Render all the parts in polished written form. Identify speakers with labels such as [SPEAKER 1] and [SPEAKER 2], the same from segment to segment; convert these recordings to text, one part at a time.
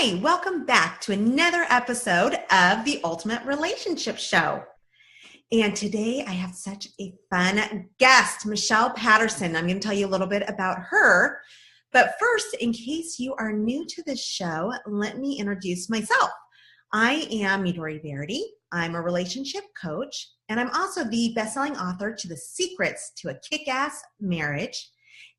[SPEAKER 1] Hi, welcome back to another episode of the Ultimate Relationship Show. And today I have such a fun guest, Michelle Patterson. I'm going to tell you a little bit about her. But first, in case you are new to this show, let me introduce myself. I am Midori Verity. I'm a relationship coach, and I'm also the best-selling author to The Secrets to a Kick-Ass Marriage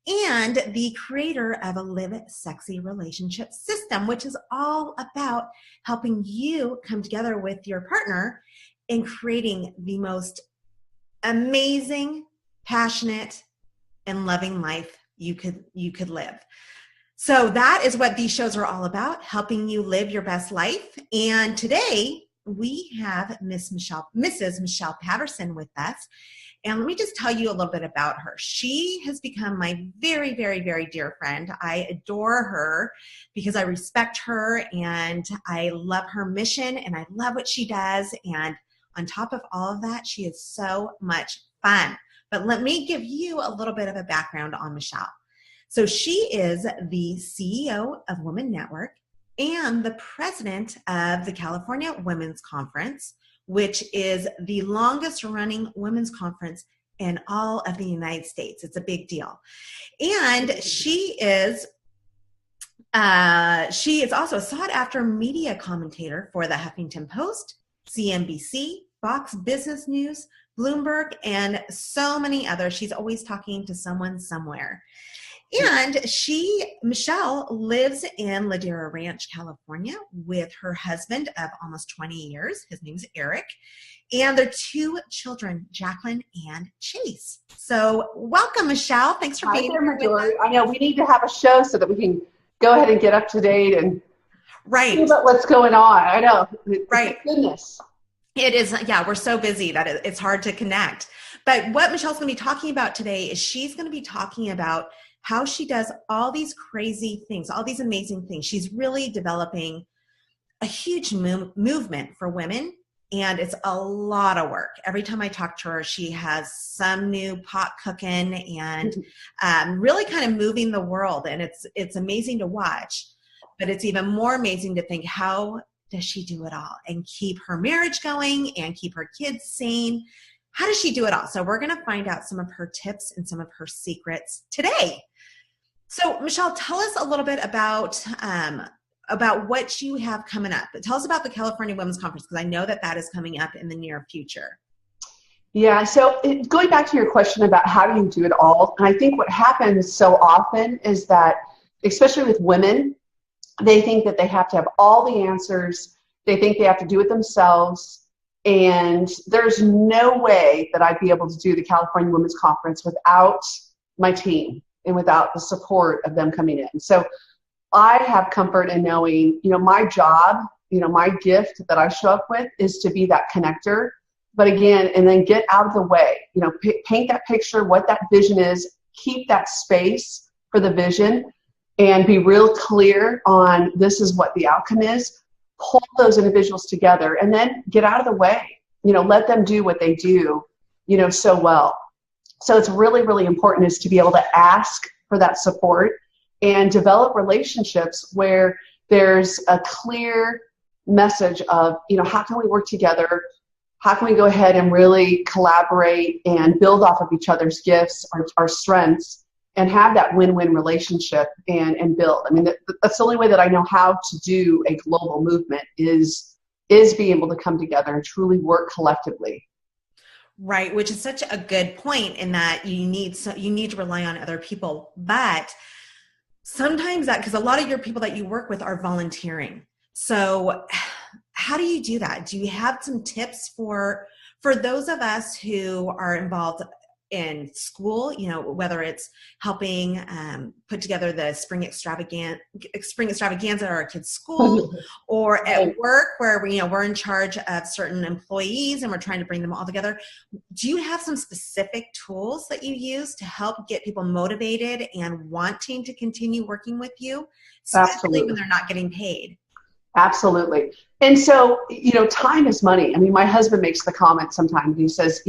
[SPEAKER 1] and the creator of a Live Sexy Relationship System, which is all about helping you come together with your partner and creating the most amazing, passionate, and loving life you could live. So that is what these shows are all about, helping you live your best life. And today we have Mrs. Michelle Patterson with us. And let me just tell you a little bit about her. She has become my very, very, very dear friend. I adore her because I respect her and I love her mission and I love what she does. And on top of all of that, she is so much fun. But let me give you a little bit of a background on Michelle. So she is the CEO of Women Network and the president of the California Women's Conference, which is the longest running women's conference in all of the United States. It's a big deal. And she is also a sought after media commentator for the Huffington Post, CNBC, Fox Business News, Bloomberg, and so many others. She's always talking to someone somewhere. And Michelle lives in Ladera Ranch, California with her husband of almost 20 years. His name's Eric. And their two children, Jacqueline and Chase. So welcome, Michelle. Thanks for being here with us.
[SPEAKER 2] I know we need to have a show so that we can go ahead and get up to date and see about what's going on. I know.
[SPEAKER 1] Right.
[SPEAKER 2] Goodness.
[SPEAKER 1] It is. Yeah, we're so busy that it's hard to connect. But what Michelle's going to be talking about today is she's going to be talking about how she does all these crazy things, all these amazing things. She's really developing a huge movement for women, and it's a lot of work. Every time I talk to her, she has some new pot cooking and really kind of moving the world, and it's amazing to watch. But it's even more amazing to think, how does she do it all and keep her marriage going and keep her kids sane? How does she do it all? So we're going to find out some of her tips and some of her secrets today. So Michelle, tell us a little bit about what you have coming up. Tell us about the California Women's Conference, because I know that is coming up in the near future.
[SPEAKER 2] Yeah, so going back to your question about how do you do it all, and I think what happens so often is that, especially with women, they think that they have to have all the answers. They think they have to do it themselves. And there's no way that I'd be able to do the California Women's Conference without my team and without the support of them coming in. So I have comfort in knowing, my job, my gift that I show up with is to be that connector. But again, and then get out of the way, paint that picture, what that vision is, keep that space for the vision, and be real clear on this is what the outcome is. Pull those individuals together and then get out of the way, let them do what they do, so well. So it's really, really important is to be able to ask for that support and develop relationships where there's a clear message of, how can we work together? How can we go ahead and really collaborate and build off of each other's gifts, our strengths, and have that win-win relationship and build. I mean, that's the only way that I know how to do a global movement is be able to come together and truly work collectively.
[SPEAKER 1] Right, which is such a good point in that you need to rely on other people. But sometimes because a lot of your people that you work with are volunteering. So how do you do that? Do you have some tips for those of us who are involved in school, whether it's helping put together the spring extravaganza at our kids' school, or at work where we're in charge of certain employees and we're trying to bring them all together? Do you have some specific tools that you use to help get people motivated and wanting to continue working with you, especially when they're not getting paid?
[SPEAKER 2] Absolutely. And so, time is money. I mean, my husband makes the comment sometimes. He says,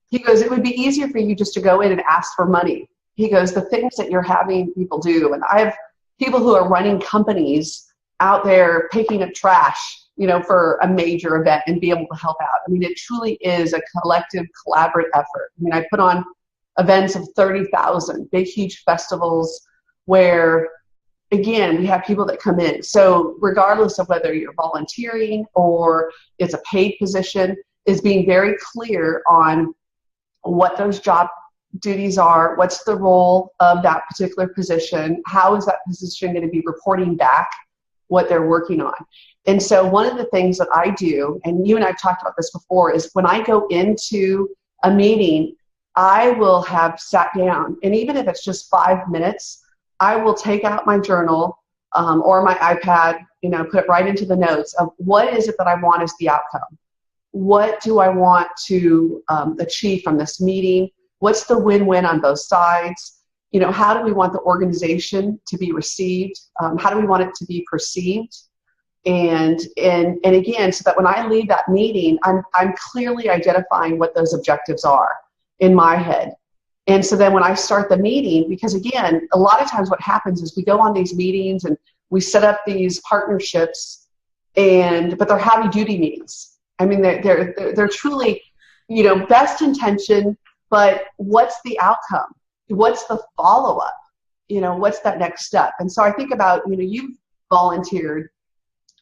[SPEAKER 2] he goes, it would be easier for you just to go in and ask for money. He goes, the things that you're having people do, and I have people who are running companies out there picking up trash, for a major event and be able to help out. I mean, it truly is a collective, collaborative effort. I mean, I put on events of 30,000, big, huge festivals where, again, we have people that come in. So regardless of whether you're volunteering or it's a paid position, is being very clear on what those job duties are, what's the role of that particular position, how is that position going to be reporting back what they're working on. And so one of the things that I do, and you and I've talked about this before, is when I go into a meeting, I will have sat down, and even if it's just 5 minutes, I will take out my journal or my iPad, put it right into the notes of what is it that I want as the outcome. What do I want to achieve from this meeting? What's the win-win on both sides? How do we want the organization to be received? How do we want it to be perceived? And again, so that when I leave that meeting, I'm clearly identifying what those objectives are in my head. And so then when I start the meeting, because again, a lot of times what happens is we go on these meetings and we set up these partnerships, but they're heavy duty meetings. I mean, they're truly, best intention, but what's the outcome? What's the follow-up? What's that next step? And so I think about, you've volunteered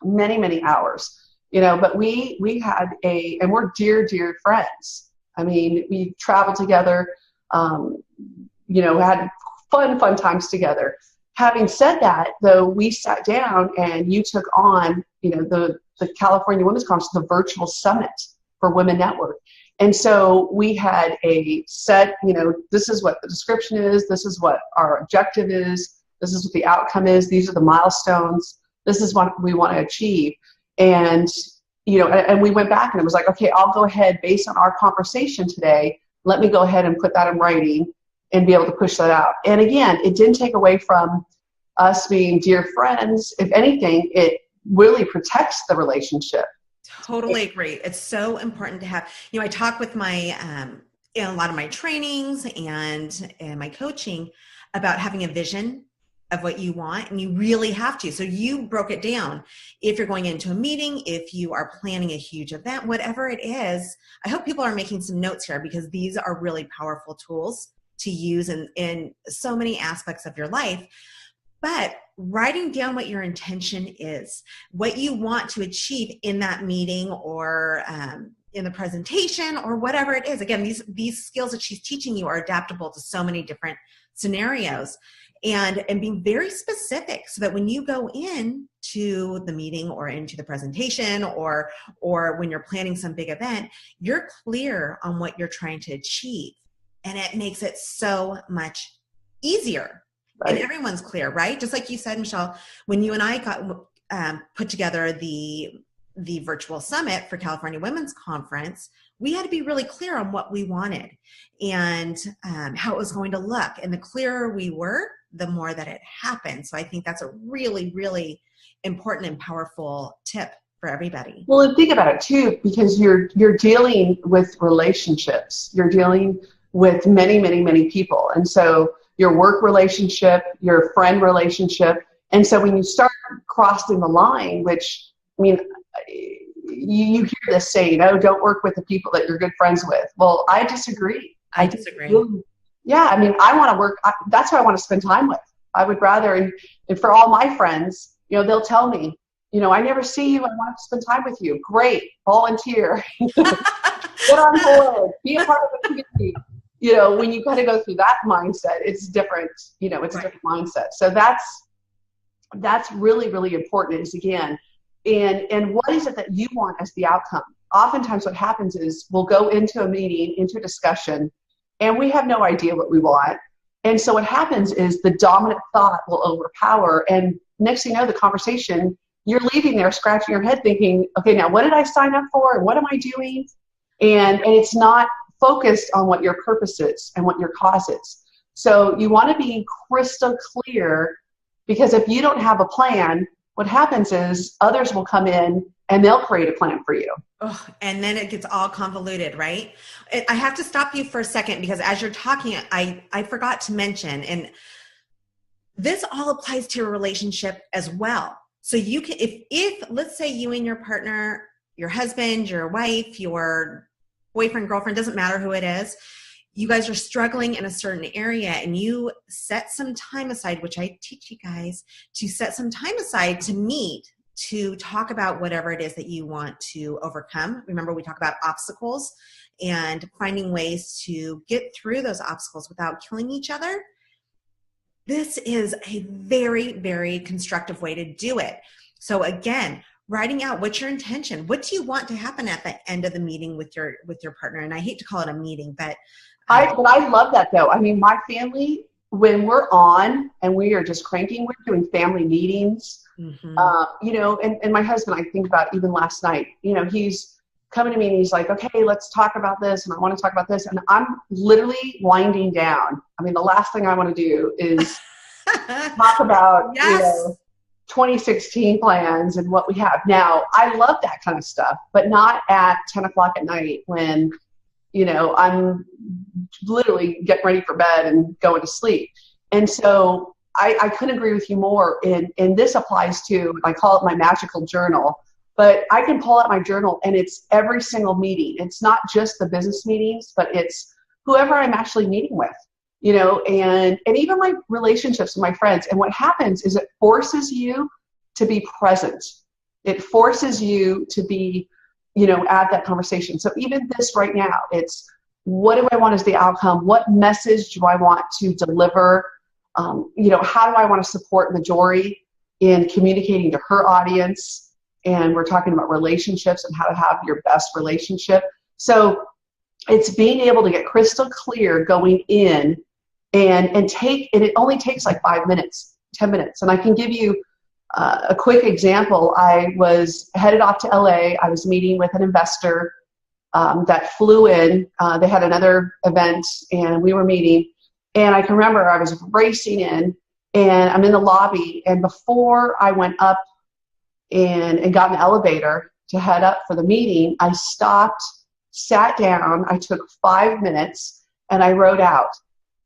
[SPEAKER 2] many, many hours, but we had and we're dear, dear friends. I mean, we traveled together, had fun times together. Having said that, though, we sat down and you took on, the California Women's Conference, the virtual summit for Women Network. And so we had a set, this is what the description is, this is what our objective is, this is what the outcome is, these are the milestones, this is what we want to achieve. And, and we went back and it was like, okay, I'll go ahead based on our conversation today, let me go ahead and put that in writing and be able to push that out. And again, it didn't take away from us being dear friends. If anything, it really protects the relationship.
[SPEAKER 1] Totally agree. It's so important to have, I talk with my, in a lot of my trainings and my coaching about having a vision of what you want, and you really have to. So you broke it down. If you're going into a meeting, if you are planning a huge event, whatever it is, I hope people are making some notes here because these are really powerful tools to use in so many aspects of your life. But writing down what your intention is, what you want to achieve in that meeting or in the presentation or whatever it is. Again, these skills that she's teaching you are adaptable to so many different scenarios, and being very specific so that when you go in to the meeting or into the presentation or when you're planning some big event, you're clear on what you're trying to achieve. And it makes it so much easier. Right. And everyone's clear, right? Just like you said, Michelle, when you and I got put together the virtual summit for California Women's Conference, we had to be really clear on what we wanted and how it was going to look. And the clearer we were, the more that it happened. So I think that's a really, really important and powerful tip for everybody.
[SPEAKER 2] Well, and think about it too, because you're dealing with relationships. You're dealing with many, many, many people. And so your work relationship, your friend relationship. And so when you start crossing the line, which, I mean, you hear this saying, oh, don't work with the people that you're good friends with. Well, I disagree.
[SPEAKER 1] I disagree.
[SPEAKER 2] Yeah, I mean, I want to work. That's who I want to spend time with. I would rather, and for all my friends, they'll tell me, I never see you. I want to spend time with you. Great. Volunteer. Get on board. Be a part of the community. When you kind of go through that mindset, it's different. It's a different mindset. So that's really, really important is, again, and what is it that you want as the outcome? Oftentimes what happens is we'll go into a meeting, into a discussion, and we have no idea what we want. And so what happens is the dominant thought will overpower. And next thing you know, the conversation, you're leaving there scratching your head thinking, okay, now what did I sign up for? And what am I doing? And it's not focused on what your purpose is and what your cause is. So you want to be crystal clear, because if you don't have a plan, what happens is others will come in and they'll create a plan for you.
[SPEAKER 1] Oh, and then it gets all convoluted, right? I have to stop you for a second because as you're talking, I forgot to mention, and this all applies to your relationship as well. So you can, if let's say you and your partner, your husband, your wife, your boyfriend, girlfriend, doesn't matter who it is, you guys are struggling in a certain area and you set some time aside, which I teach you guys to set some time aside to meet, to talk about whatever it is that you want to overcome. Remember, we talk about obstacles and finding ways to get through those obstacles without killing each other. This is a very, very constructive way to do it. So again, writing out what's your intention. What do you want to happen at the end of the meeting with your partner? And I hate to call it a meeting, but
[SPEAKER 2] I love that though. I mean, my family, when we're on and we are just cranking, we're doing family meetings. Mm-hmm. And my husband, I think about even last night, he's coming to me and he's like, okay, let's talk about this. And I want to talk about this. And I'm literally winding down. I mean, the last thing I want to do is talk about,
[SPEAKER 1] yes.
[SPEAKER 2] 2016 plans and what we have. Now, I love that kind of stuff, but not at 10 o'clock at night when, I'm literally getting ready for bed and going to sleep. And so I couldn't agree with you more. And this applies to, I call it my magical journal, but I can pull out my journal and it's every single meeting. It's not just the business meetings, but it's whoever I'm actually meeting with, and even my relationships with my friends. And what happens is it forces you to be present. It forces you to be, at that conversation. So even this right now, it's what do I want as the outcome? What message do I want to deliver? How do I want to support Majori in communicating to her audience? And we're talking about relationships and how to have your best relationship. So it's being able to get crystal clear going in and it only takes like 5 minutes, 10 minutes. And I can give you a quick example. I was headed off to LA. I was meeting with an investor that flew in. They had another event and we were meeting. And I can remember I was racing in and I'm in the lobby. And before I went up and got in the elevator to head up for the meeting, I stopped, sat down. I took 5 minutes and I wrote out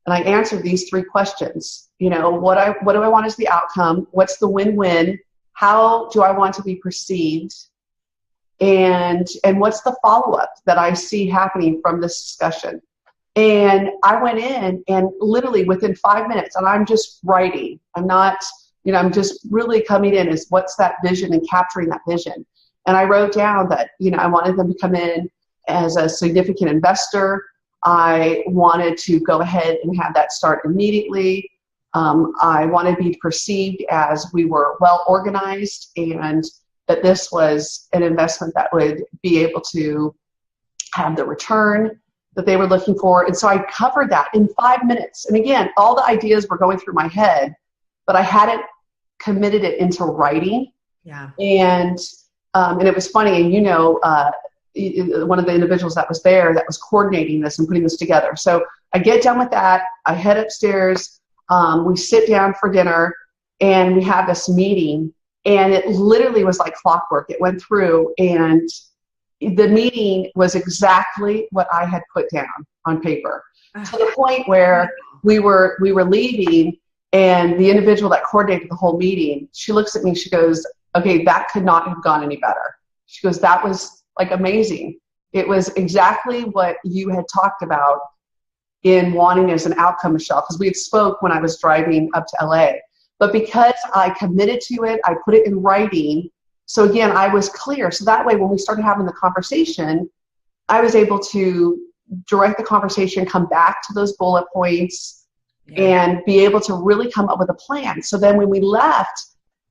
[SPEAKER 2] and I answered these 3 questions. What do I want as the outcome? What's the win-win? How do I want to be perceived? And what's the follow-up that I see happening from this discussion? And I went in and literally within 5 minutes, and I'm just writing. I'm not, I'm just really coming in as what's that vision and capturing that vision. And I wrote down that, I wanted them to come in as a significant investor. I wanted to go ahead and have that start immediately. I wanted to be perceived as we were well organized and that this was an investment that would be able to have the return that they were looking for. And so I covered that in 5 minutes. And again, all the ideas were going through my head, but I hadn't committed it into writing.
[SPEAKER 1] Yeah.
[SPEAKER 2] And it was funny, and one of the individuals that was there that was coordinating this and putting this together. So I get done with that. I head upstairs. We sit down for dinner and we have this meeting, and it literally was like clockwork. It went through and the meeting was exactly what I had put down on paper, to the point where we were leaving, and the individual that coordinated the whole meeting, she looks at me, she goes, okay, that could not have gone any better. She goes, that was like amazing. It was exactly what you had talked about in wanting as an outcome, Michelle, because we had spoke when I was driving up to LA. But because I committed to it, I put it in writing. So again, I was clear. So that way, when we started having the conversation, I was able to direct the conversation, come back to those bullet points, and be able to really come up with a plan. So then when we left,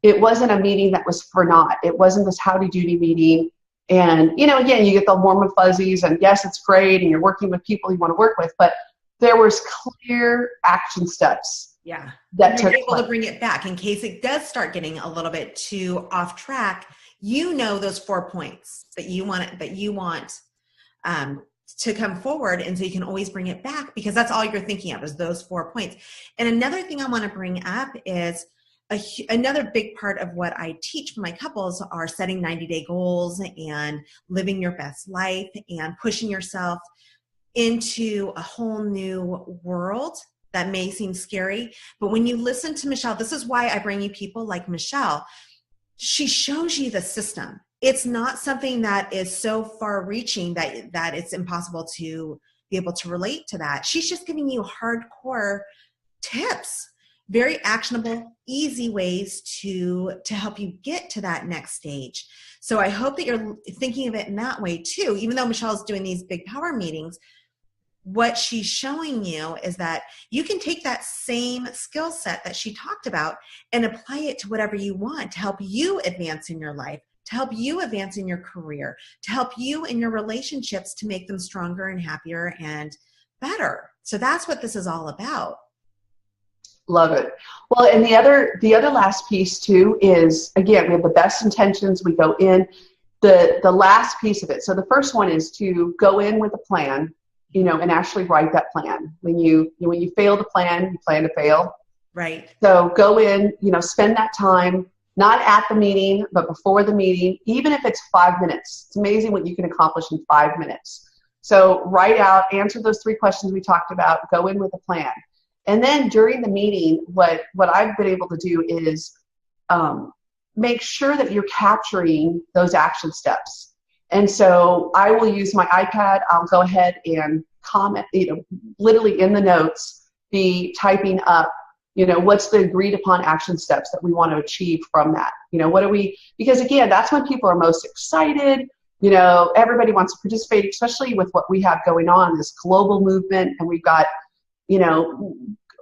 [SPEAKER 2] it wasn't a meeting that was for naught. It wasn't this howdy-doody meeting. And, again, you get the warm and fuzzies, and yes, it's great, and you're working with people you want to work with, but there was clear action steps.
[SPEAKER 1] Yeah.
[SPEAKER 2] That
[SPEAKER 1] you're able to bring it back in case it does start getting a little bit too off track. Those 4 points that you want to come forward, and so you can always bring it back because that's all you're thinking of is those 4 points. And another thing I want to bring up is another big part of what I teach for my couples are setting 90-day goals and living your best life and pushing yourself into a whole new world that may seem scary. But when you listen to Michelle, this is why I bring you people like Michelle. she shows you the system. It's not something that is so far reaching that it's impossible to be able to relate to that. She's just giving you hardcore tips, very actionable, easy ways to help you get to that next stage. So I hope that you're thinking of it in that way too. Even though Michelle's doing these big power meetings, what she's showing you is that you can take that same skill set that she talked about and apply it to whatever you want to help you advance in your life, to help you advance in your career, to help you in your relationships to make them stronger and happier and better. So that's what this is all about.
[SPEAKER 2] Love it. Well, and the other last piece too is, again, we have the best intentions. We go in the last piece of it. So the first one is to go in with a plan, and actually write that plan. When you fail to plan, you plan to fail.
[SPEAKER 1] Right.
[SPEAKER 2] So go in, spend that time, not at the meeting, but before the meeting, even if it's 5 minutes. It's amazing what you can accomplish in 5 minutes. So write out, answer those 3 questions we talked about, go in with a plan. And then during the meeting, what I've been able to do is make sure that you're capturing those action steps. And so I will use my iPad. I'll go ahead and comment, literally in the notes, be typing up, what's the agreed upon action steps that we want to achieve from that? Because again, that's when people are most excited. Everybody wants to participate, especially with what we have going on, this global movement. And we've got,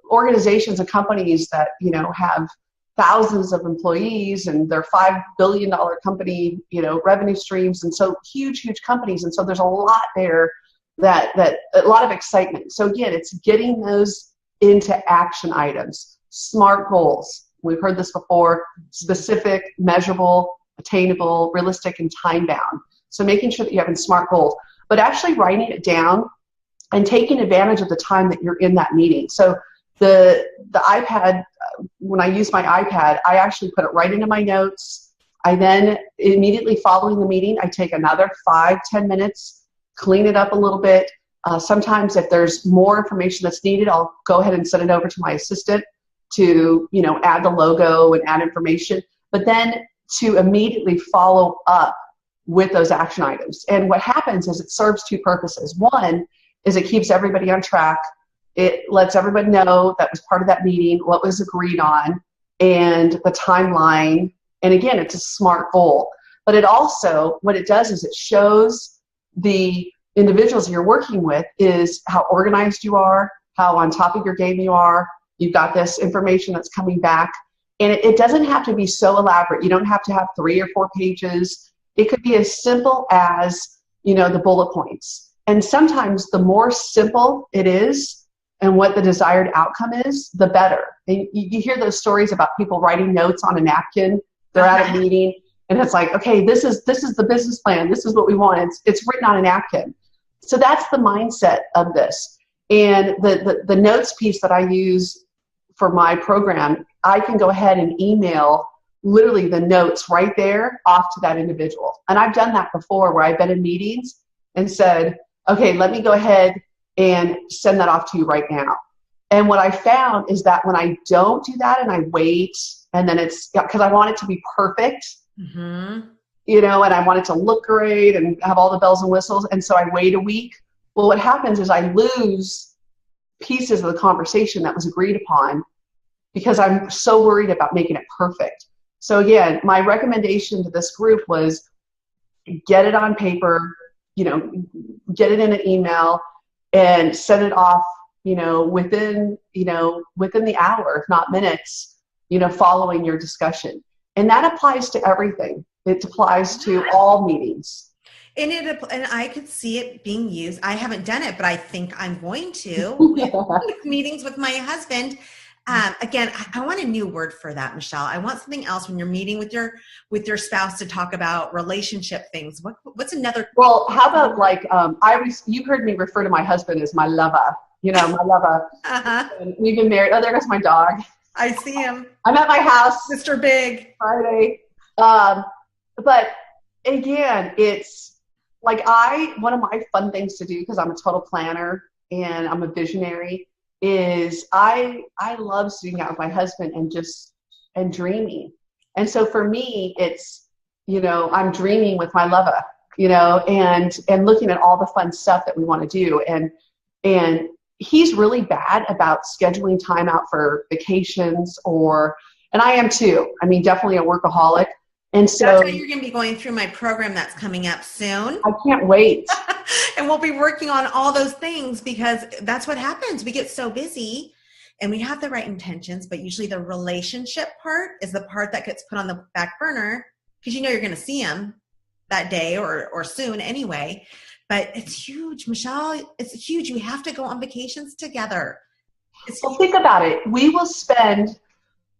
[SPEAKER 2] organizations and companies that, have thousands of employees, and they're $5 billion company, revenue streams. And so huge companies. And so there's a lot there that a lot of excitement. So again, it's getting those into action items, SMART goals. We've heard this before: specific, measurable, attainable, realistic, and time bound. So making sure that you have SMART goals, but actually writing it down and taking advantage of the time that you're in that meeting. So the iPad, when I use my iPad, I actually put it right into my notes. I then, immediately following the meeting, I take another 5-10 minutes, clean it up a little bit. Sometimes if there's more information that's needed, I'll go ahead and send it over to my assistant to, add the logo and add information, but then to immediately follow up with those action items. And what happens is it serves 2 purposes. One is it keeps everybody on track. It lets everybody know that was part of that meeting, what was agreed on, and the timeline. And again, it's a SMART goal. But it also, what it does is it shows the individuals you're working with is how organized you are, how on top of your game you are. You've got this information that's coming back. And it doesn't have to be so elaborate. You don't have to have 3 or 4 pages. It could be as simple as, the bullet points. And sometimes the more simple it is and what the desired outcome is, the better. And you hear those stories about people writing notes on a napkin. They're at a meeting, and it's like, okay, this is the business plan. This is what we want. It's written on a napkin. So that's the mindset of this. And the notes piece that I use for my program, I can go ahead and email literally the notes right there off to that individual. And I've done that before, where I've been in meetings and said, okay, let me go ahead and send that off to you right now. And what I found is that when I don't do that and I wait, and then it's because I want it to be perfect, and I want it to look great and have all the bells and whistles. And so I wait a week. Well, what happens is I lose pieces of the conversation that was agreed upon because I'm so worried about making it perfect. So again, my recommendation to this group was get it on paper, get it in an email and send it off, within the hour, if not minutes, following your discussion. And that applies to everything. It applies to all meetings.
[SPEAKER 1] And I could see it being used. I haven't done it, but I think I'm going to with meetings with my husband. Again, I want a new word for that, Michelle. I want something else when you're meeting with your spouse to talk about relationship things. What's another?
[SPEAKER 2] Well, how about you heard me refer to my husband as my lover. My lover. And we've been married. Oh, there goes my dog.
[SPEAKER 1] I see him.
[SPEAKER 2] I'm at my house,
[SPEAKER 1] Mr. Big.
[SPEAKER 2] Friday. But again, it's like one of my fun things to do, because I'm a total planner and I'm a visionary, is I love sitting out with my husband and dreaming. And so for me, it's, I'm dreaming with my lover, and looking at all the fun stuff that we want to do. And he's really bad about scheduling time out for vacations and I am too. I mean, definitely a workaholic. And so
[SPEAKER 1] that's why you're going to be going through my program that's coming up soon.
[SPEAKER 2] I can't wait.
[SPEAKER 1] And we'll be working on all those things because that's what happens. We get so busy and we have the right intentions, but usually the relationship part is the part that gets put on the back burner because you're going to see him that day or soon anyway. But it's huge, Michelle. It's huge. We have to go on vacations together.
[SPEAKER 2] Well, think about it. We will spend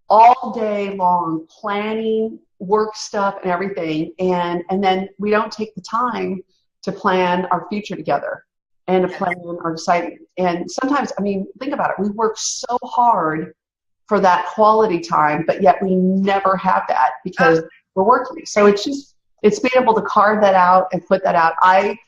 [SPEAKER 2] all day long planning work stuff and everything, and then we don't take the time to plan our future together and to plan our excitement. And sometimes, I mean, think about it. We work so hard for that quality time, but yet we never have that because we're working. So it's being able to carve that out and put that out. I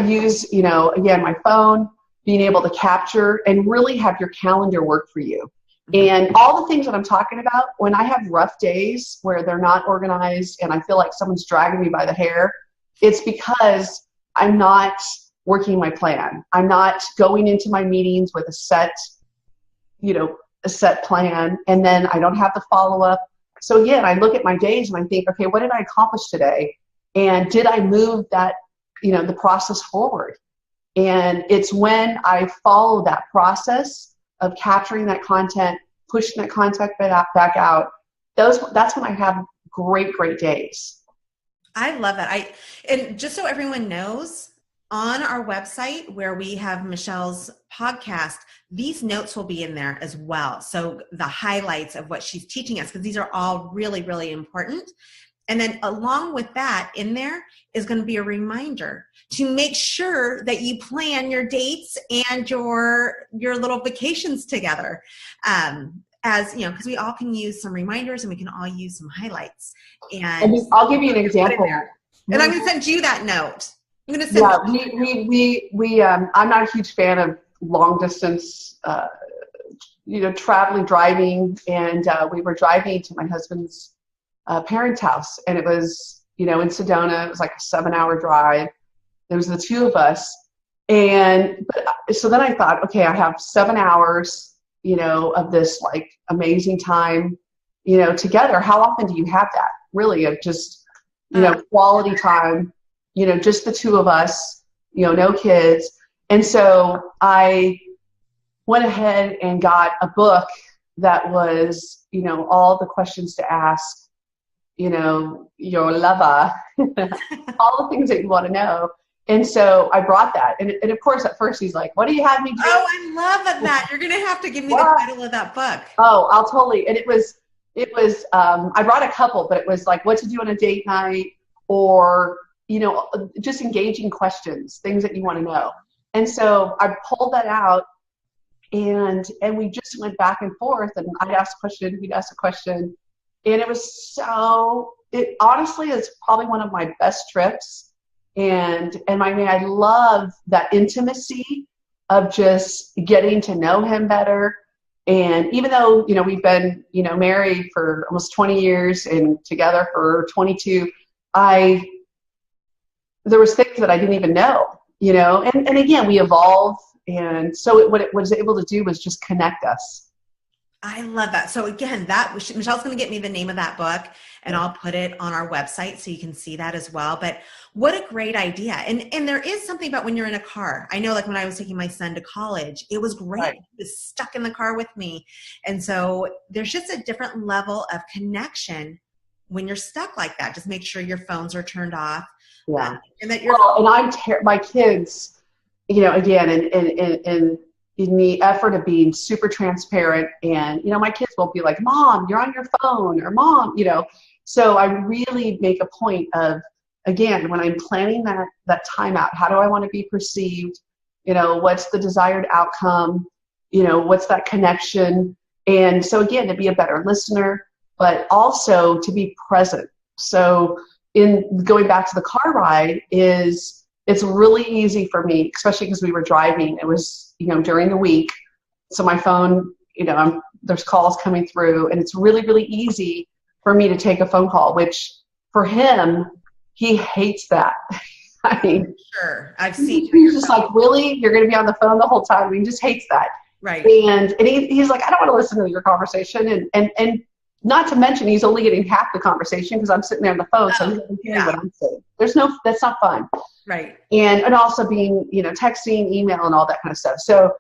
[SPEAKER 2] use, again, my phone, being able to capture and really have your calendar work for you. And all the things that I'm talking about, when I have rough days where they're not organized and I feel like someone's dragging me by the hair, it's because I'm not working my plan. I'm not going into my meetings with a set plan, and then I don't have the follow-up. So again, I look at my days and I think, okay, what did I accomplish today? And did I move that, the process forward? And it's when I follow that process of capturing that content, pushing that content back out, that's when I have great, great days.
[SPEAKER 1] I love that. And just so everyone knows, on our website where we have Michelle's podcast, these notes will be in there as well. So the highlights of what she's teaching us, because these are all really, really important. And then along with that in there is going to be a reminder to make sure that you plan your dates and your little vacations together. Because we all can use some reminders and we can all use some highlights. And
[SPEAKER 2] I'll give you an example.
[SPEAKER 1] And I'm going to send you that note. I'm going to send
[SPEAKER 2] I'm not a huge fan of long distance, driving. And we were driving to my husband's parents' house, and it was, in Sedona. It was like a 7-hour drive. There was the two of us. So then I thought, okay, I have 7 hours, of this like amazing time, together. How often do you have that really of just, quality time, just the two of us, no kids. And so I went ahead and got a book that was, all the questions to ask, your lover, all the things that you want to know. And so I brought that. And of course, at first he's like, what do you have me do?
[SPEAKER 1] Oh, I love that. You're going to have to give me the title of that book.
[SPEAKER 2] Oh, I'll totally. And it was, I brought a couple, but it was like what to do on a date night or, just engaging questions, things that you want to know. And so I pulled that out and we just went back and forth, and I'd ask a question, he'd ask a question. And it was honestly, it's probably one of my best trips. And I love that intimacy of just getting to know him better. And even though, we've been, married for almost 20 years and together for 22, there was things that I didn't even know, and again, we evolve. And so what it was able to do was just connect us.
[SPEAKER 1] I love that. So again, Michelle's going to get me the name of that book, and I'll put it on our website so you can see that as well. But what a great idea. And there is something about when you're in a car. I know, like when I was taking my son to college, it was great. Right. He was stuck in the car with me. And so there's just a different level of connection when you're stuck like that. Just make sure your phones are turned off.
[SPEAKER 2] Yeah.
[SPEAKER 1] And that you're
[SPEAKER 2] my kids, again, and in the effort of being super transparent, and my kids won't be like, Mom, you're on your phone, or Mom, so I really make a point of, again, when I'm planning that time out, how do I want to be perceived, what's the desired outcome, what's that connection. And so again, to be a better listener, but also to be present. So in going back to the car ride, it's really easy for me, especially because we were driving. It was, during the week. So my phone, I'm there's calls coming through, and it's really, really easy for me to take a phone call, which for him, he hates that. I mean,
[SPEAKER 1] sure. I've seen.
[SPEAKER 2] He's just like, really? You're going to be on the phone the whole time? I mean, he just hates that.
[SPEAKER 1] Right.
[SPEAKER 2] And he's like, I don't want to listen to your conversation. And not to mention, he's only getting half the conversation because I'm sitting there on the phone, so he doesn't hear what I'm saying. That's not fun.
[SPEAKER 1] Right.
[SPEAKER 2] And also being, texting, email, and all that kind of stuff. So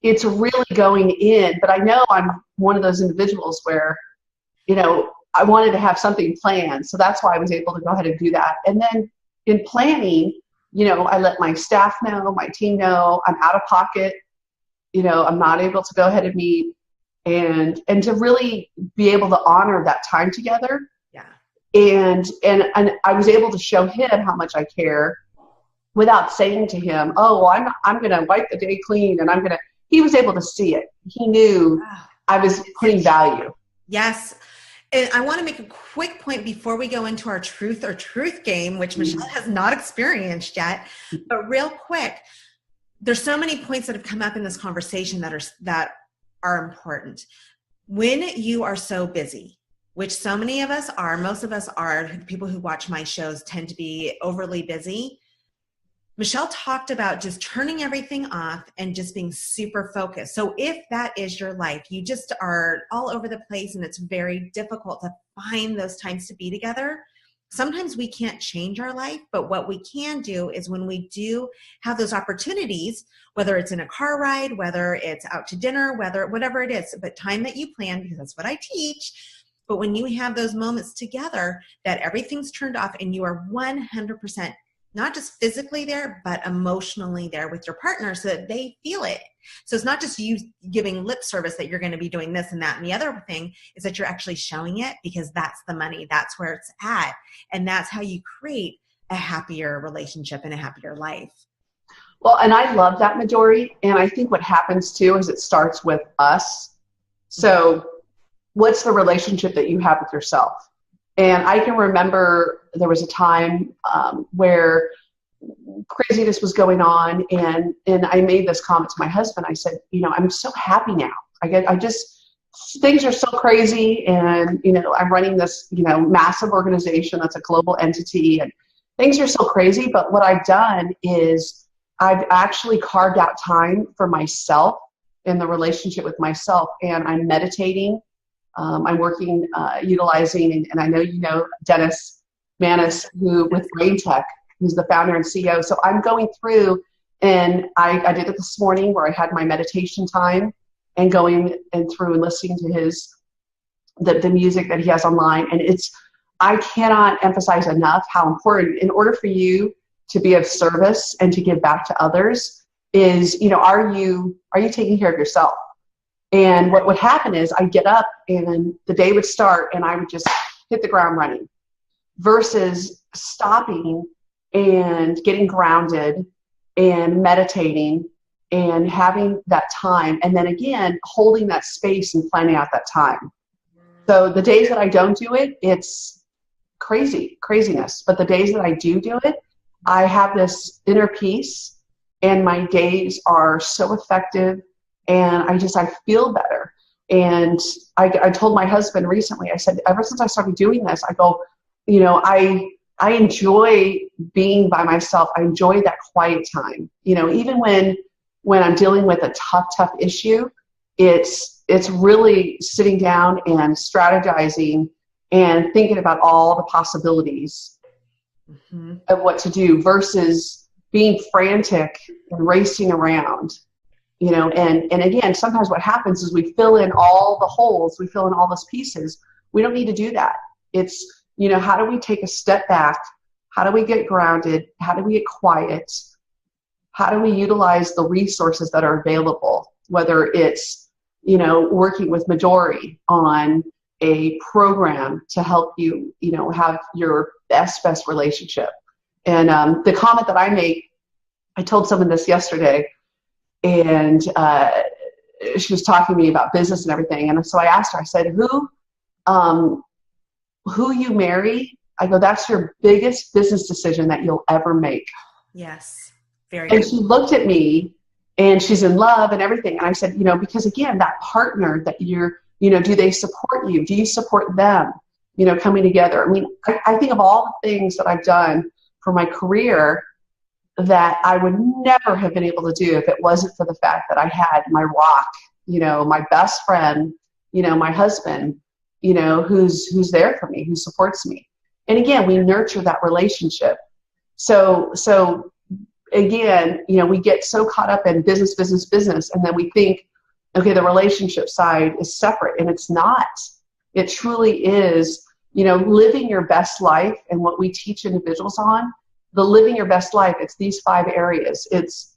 [SPEAKER 2] it's really going in. But I know I'm one of those individuals where, I wanted to have something planned. So that's why I was able to go ahead and do that. And then in planning, I let my staff know, my team know I'm out of pocket. I'm not able to go ahead and meet, and to really be able to honor that time together.
[SPEAKER 1] Yeah.
[SPEAKER 2] And I was able to show him how much I care without saying to him, oh, well, I'm going to wipe the day clean, and he was able to see it. He knew I was putting value.
[SPEAKER 1] Yes. And I want to make a quick point before we go into our truth or truth game, which Michelle has not experienced yet, but real quick, there's so many points that have come up in this conversation that are important. When you are so busy, which so many of us are, most of us are, people who watch my shows tend to be overly busy. Michelle talked about just turning everything off and just being super focused. So if that is your life, you just are all over the place and it's very difficult to find those times to be together. Sometimes we can't change our life, but what we can do is when we do have those opportunities, whether it's in a car ride, whether it's out to dinner, whatever it is, but time that you plan, because that's what I teach. But when you have those moments together that everything's turned off and you are 100% not just physically there, but emotionally there with your partner so that they feel it. So it's not just you giving lip service that you're going to be doing this and that. And the other thing is that you're actually showing it, because that's the money. That's where it's at. And that's how you create a happier relationship and a happier life.
[SPEAKER 2] Well, and I love that, Midori. And I think what happens too is it starts with us. So what's the relationship that you have with yourself? And I can remember there was a time where craziness was going on, and I made this comment to my husband. I said, I'm so happy now. Things are so crazy, and I'm running this massive organization that's a global entity, and things are so crazy. But what I've done is I've actually carved out time for myself in the relationship with myself, and I'm meditating. I'm working, utilizing, and I know Dennis Manis, with Brain Tech, who's the founder and CEO. So I'm going through, and I did it this morning where I had my meditation time and going and through and listening to the music that he has online. And I cannot emphasize enough how important, in order for you to be of service and to give back to others, is, are you taking care of yourself? And what would happen is I'd get up and the day would start and I would just hit the ground running, versus stopping and getting grounded and meditating and having that time. And then again, holding that space and planning out that time. So the days that I don't do it, it's craziness. But the days that I do it, I have this inner peace, and my days are so effective. And I feel better. And I told my husband recently, I said, ever since I started doing this, I go, I enjoy being by myself. I enjoy that quiet time. Even when I'm dealing with a tough issue, it's really sitting down and strategizing and thinking about all the possibilities of what to do, versus being frantic and racing around. And again, sometimes what happens is we fill in all the holes, we fill in all those pieces. We don't need to do that. It's, how do we take a step back? How do we get grounded? How do we get quiet? How do we utilize the resources that are available? Whether it's, working with Midori on a program to help you, have your best relationship. And the comment that I make, I told someone this yesterday, and she was talking to me about business and everything. And so I asked her, I said, who you marry, I go, that's your biggest business decision that you'll ever make.
[SPEAKER 1] Yes. Very
[SPEAKER 2] And
[SPEAKER 1] good.
[SPEAKER 2] she looked at me and she's in love and everything. And I said, because again, that partner that do they support you? Do you support them? Coming together. I mean, I think of all the things that I've done for my career that I would never have been able to do if it wasn't for the fact that I had my rock, my best friend, my husband, who's there for me, who supports me. And again, we nurture that relationship. So again, we get so caught up in business, and then we think, okay, the relationship side is separate, and it's not. It truly is, living your best life. And what we teach individuals on, the living your best life, it's these 5 areas. It's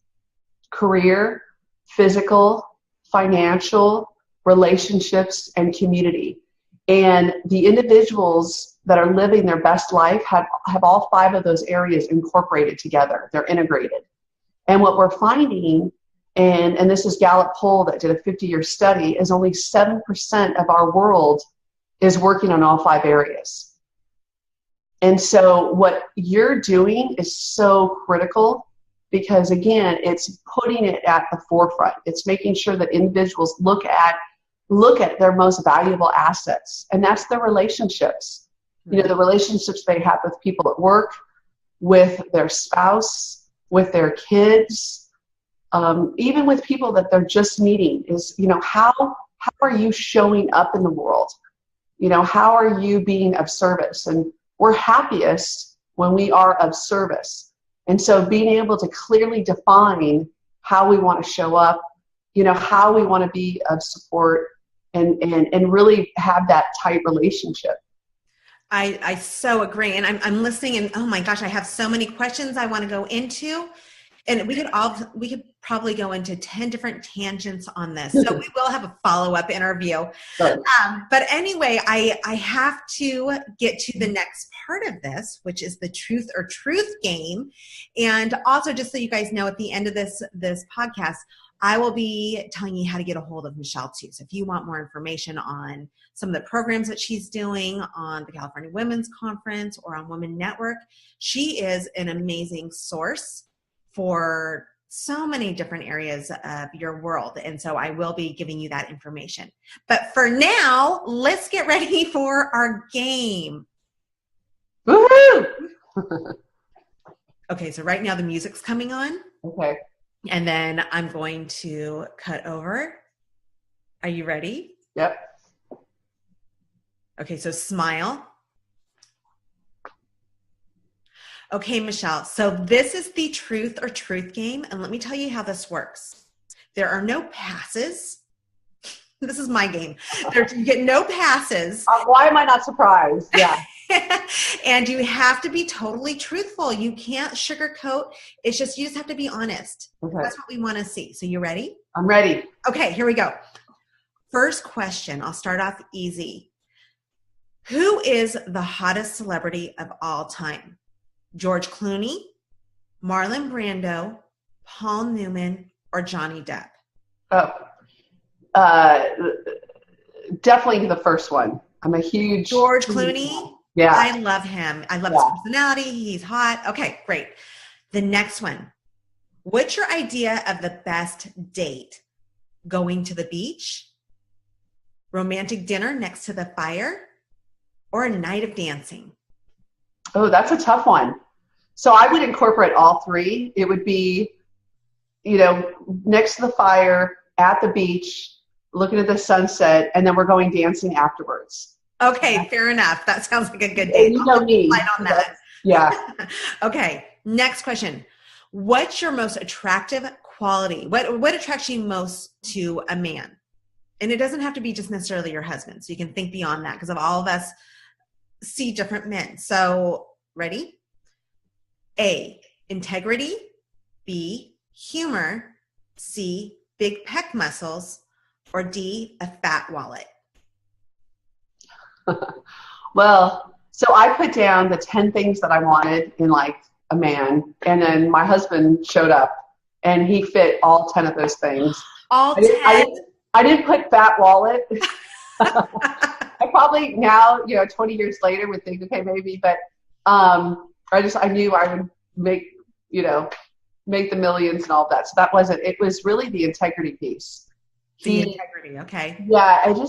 [SPEAKER 2] career, physical, financial, relationships, and community. And the individuals that are living their best life have all 5 of those areas incorporated together. They're integrated. And what we're finding, and this is Gallup poll that did a 50-year study, is only 7% of our world is working on all 5 areas. And so what you're doing is so critical because, again, it's putting it at the forefront. It's making sure that individuals look at their most valuable assets, and that's their relationships. The relationships they have with people at work, with their spouse, with their kids, even with people that they're just meeting. Is, how are you showing up in the world? How are you being of service? And we're happiest when we are of service. And so being able to clearly define how we want to show up, how we want to be of support, and really have that tight relationship.
[SPEAKER 1] I so agree. And I'm listening, and oh my gosh, I have so many questions I want to go into. And we could probably go into 10 different tangents on this. So we will have a follow-up interview.
[SPEAKER 2] Right.
[SPEAKER 1] But anyway, I have to get to the next part of this, which is the truth or truth game. And also, just so you guys know, at the end of this podcast, I will be telling you how to get a hold of Michelle too. So if you want more information on some of the programs that she's doing on the California Women's Conference or on Women Network, she is an amazing source for so many different areas of your world. And so I will be giving you that information. But for now, let's get ready for our game.
[SPEAKER 2] Woohoo!
[SPEAKER 1] Okay, so right now the music's coming on.
[SPEAKER 2] Okay.
[SPEAKER 1] And then I'm going to cut over. Are you ready?
[SPEAKER 2] Yep.
[SPEAKER 1] Okay, so smile. Okay, Michelle, so this is the truth or truth game, and let me tell you how this works. There are no passes. This is my game. You get no passes.
[SPEAKER 2] Why am I not surprised? Yeah.
[SPEAKER 1] And you have to be totally truthful. You can't sugarcoat. You just have to be honest.
[SPEAKER 2] Okay.
[SPEAKER 1] That's what we want to see. So you ready?
[SPEAKER 2] I'm ready.
[SPEAKER 1] Okay, here we go. First question. I'll start off easy. Who is the hottest celebrity of all time? George Clooney, Marlon Brando, Paul Newman, or Johnny Depp?
[SPEAKER 2] Definitely the first one. I'm a huge
[SPEAKER 1] George Clooney.
[SPEAKER 2] Yeah.
[SPEAKER 1] I love him. I love his personality. He's hot. Okay, great. The next one. What's your idea of the best date? Going to the beach, romantic dinner next to the fire, or a night of dancing?
[SPEAKER 2] Oh, that's a tough one. So I would incorporate all 3. It would be, next to the fire, at the beach, looking at the sunset, and then we're going dancing afterwards.
[SPEAKER 1] Okay, fair enough. That sounds like a good date.
[SPEAKER 2] You know me.
[SPEAKER 1] Light on that.
[SPEAKER 2] Yeah.
[SPEAKER 1] Okay, next question. What's your most attractive quality? What attracts you most to a man? And it doesn't have to be just necessarily your husband. So you can think beyond that because of all of us see different men. So ready? A, integrity. B, humor. C, big pec muscles. Or D, a fat wallet.
[SPEAKER 2] Well, so I put down the 10 things that I wanted in like a man, and then my husband showed up and he fit all 10 of those things.
[SPEAKER 1] All 10?
[SPEAKER 2] I didn't put fat wallet. I probably now, 20 years later would think, okay, maybe, but I knew I would make, make the millions and all of that. So that wasn't, it was really the integrity piece.
[SPEAKER 1] The integrity, okay.
[SPEAKER 2] Yeah, I mean,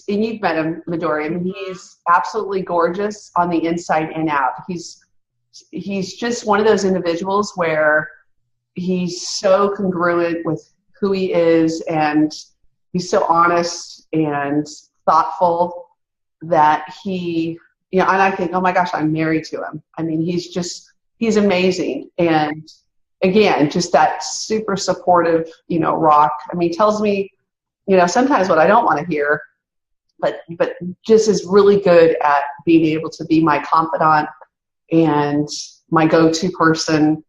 [SPEAKER 2] and you've met him, Midori. I mean, he's absolutely gorgeous on the inside and out. He's just one of those individuals where he's so congruent with who he is, and he's so honest and thoughtful that and I think, oh my gosh, I'm married to him. I mean, he's amazing. And again, just that super supportive, rock. I mean, tells me, sometimes what I don't want to hear, but just is really good at being able to be my confidant and my go-to person,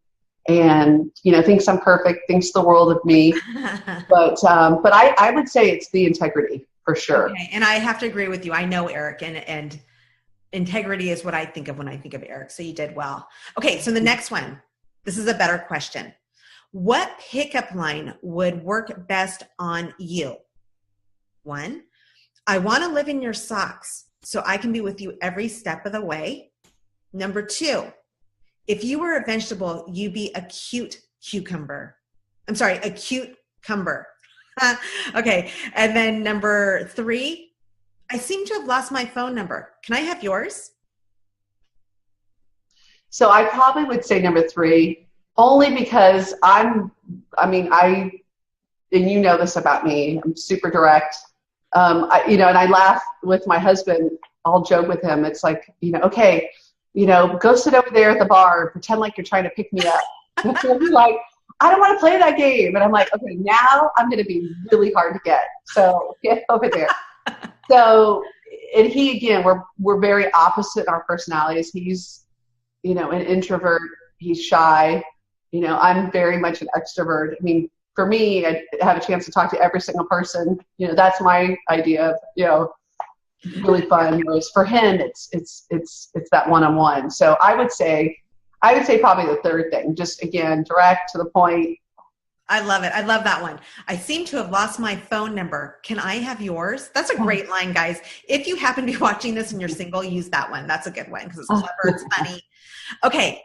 [SPEAKER 2] and thinks I'm perfect, thinks the world of me. But I would say it's the integrity for sure.
[SPEAKER 1] Okay. And I have to agree with you. I know Eric, and integrity is what I think of when I think of Eric. So you did well. Okay. So the next one, this is a better question. What pickup line would work best on you? 1, I want to live in your socks so I can be with you every step of the way. Number 2, if you were a vegetable, you'd be a cute cucumber. I'm sorry, a cute cumber. Okay. And then number 3, I seem to have lost my phone number. Can I have yours?
[SPEAKER 2] So I probably would say number 3, only because and you know this about me, I'm super direct. And I laugh with my husband. I'll joke with him. It's like, okay, go sit over there at the bar and pretend like you're trying to pick me up. And he's like, I don't want to play that game. And I'm like, okay, now I'm going to be really hard to get. So get over there. So, and he, again, we're very opposite in our personalities. He's, an introvert. He's shy. I'm very much an extrovert. I mean, for me, I have a chance to talk to every single person. That's my idea of, really fun. Whereas for him, it's that one-on-one. So I would say probably the 3rd thing, just again, direct to the point.
[SPEAKER 1] I love it. I love that one. I seem to have lost my phone number. Can I have yours? That's a great line, guys. If you happen to be watching this and you're single, use that one. That's a good one because it's clever. It's funny. Okay.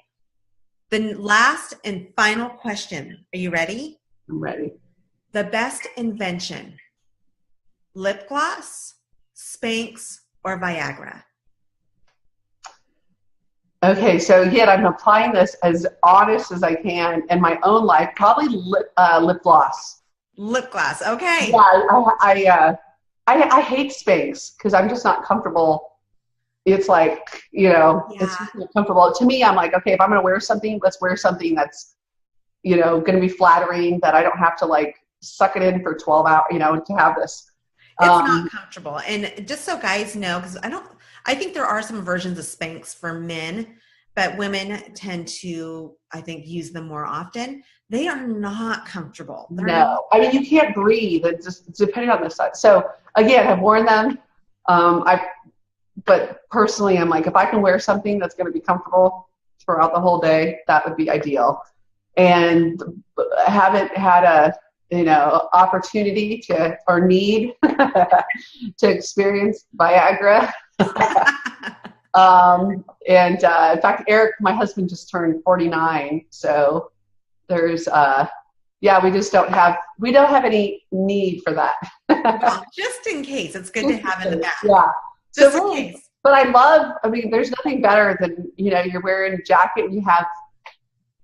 [SPEAKER 1] The last and final question. Are you ready?
[SPEAKER 2] I'm ready.
[SPEAKER 1] The best invention: lip gloss, Spanx, or Viagra?
[SPEAKER 2] Okay, so again, I'm applying this as honest as I can in my own life. Probably lip gloss.
[SPEAKER 1] Lip gloss. Okay.
[SPEAKER 2] Yeah, I hate Spanx because I'm just not comfortable. It's like, it's just not comfortable. To me, I'm like, okay, if I'm going to wear something, let's wear something that's, going to be flattering, that I don't have to like suck it in for 12 hours, to have this.
[SPEAKER 1] It's not comfortable. And just so guys know, because I think there are some versions of Spanx for men, but women tend to, I think, use them more often. They are not comfortable.
[SPEAKER 2] I mean, you can't breathe. It's just depending on the size. So again, I've worn them. But personally, I'm like, if I can wear something that's going to be comfortable throughout the whole day, that would be ideal. And I haven't had a, opportunity or need to experience Viagra. In fact, Eric, my husband, just turned 49. So there's, we don't have any need for that.
[SPEAKER 1] Well, just in case, it's good to have in the back.
[SPEAKER 2] Yeah.
[SPEAKER 1] Just in case.
[SPEAKER 2] But there's nothing better than, you're wearing a jacket and you have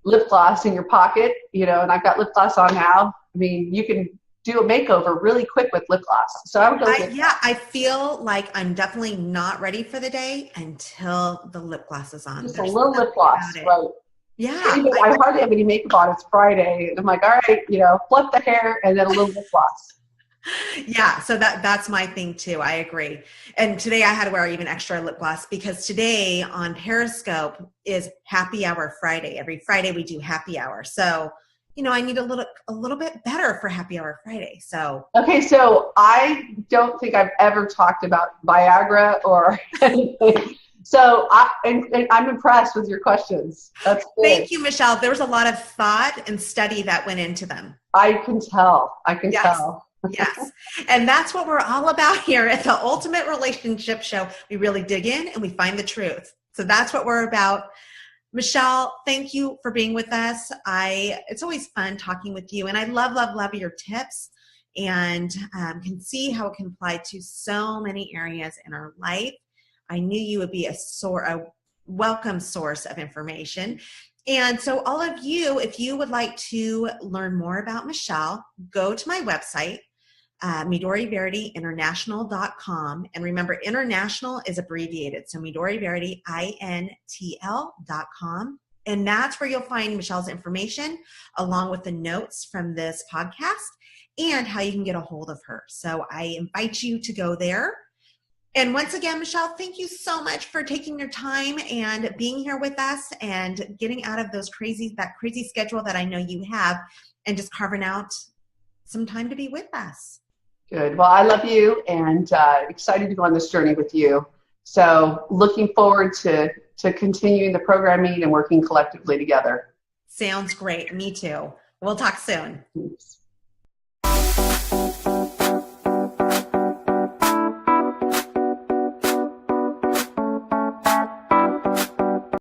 [SPEAKER 2] lip gloss in your pocket, and I've got lip gloss on now. I mean, you can do a makeover really quick with lip gloss. So I would go.
[SPEAKER 1] I feel like I'm definitely not ready for the day until the lip gloss is on.
[SPEAKER 2] Just a little lip gloss, right?
[SPEAKER 1] Yeah.
[SPEAKER 2] I hardly have any makeup on. It's Friday. And I'm like, all right, flip the hair and then a little lip gloss.
[SPEAKER 1] Yeah, so that's my thing too. I agree. And today I had to wear even extra lip gloss because today on Periscope is Happy Hour Friday. Every Friday we do happy hour. So, I need a little bit better for Happy Hour Friday. So
[SPEAKER 2] okay, so I don't think I've ever talked about Viagra or anything. So I'm impressed with your questions. That's good.
[SPEAKER 1] Thank you, Michelle. There was a lot of thought and study that went into them.
[SPEAKER 2] I can tell. Tell.
[SPEAKER 1] Yes. And that's what we're all about here at the Ultimate Relationship Show. We really dig in and we find the truth. So that's what we're about. Michelle, thank you for being with us. It's always fun talking with you, and I love your tips, and can see how it can apply to so many areas in our life. I knew you would be a welcome source of information. And so all of you, if you would like to learn more about Michelle, go to my website, MidoriVerityInternational.com. And remember, international is abbreviated. So MidoriVerity, INTL.com. And that's where you'll find Michelle's information along with the notes from this podcast and how you can get a hold of her. So I invite you to go there. And once again, Michelle, thank you so much for taking your time and being here with us and getting out of that crazy schedule that I know you have and just carving out some time to be with us.
[SPEAKER 2] Good. Well, I love you and excited to go on this journey with you. So looking forward to continuing the programming and working collectively together.
[SPEAKER 1] Sounds great. Me too. We'll talk soon.
[SPEAKER 2] Thanks.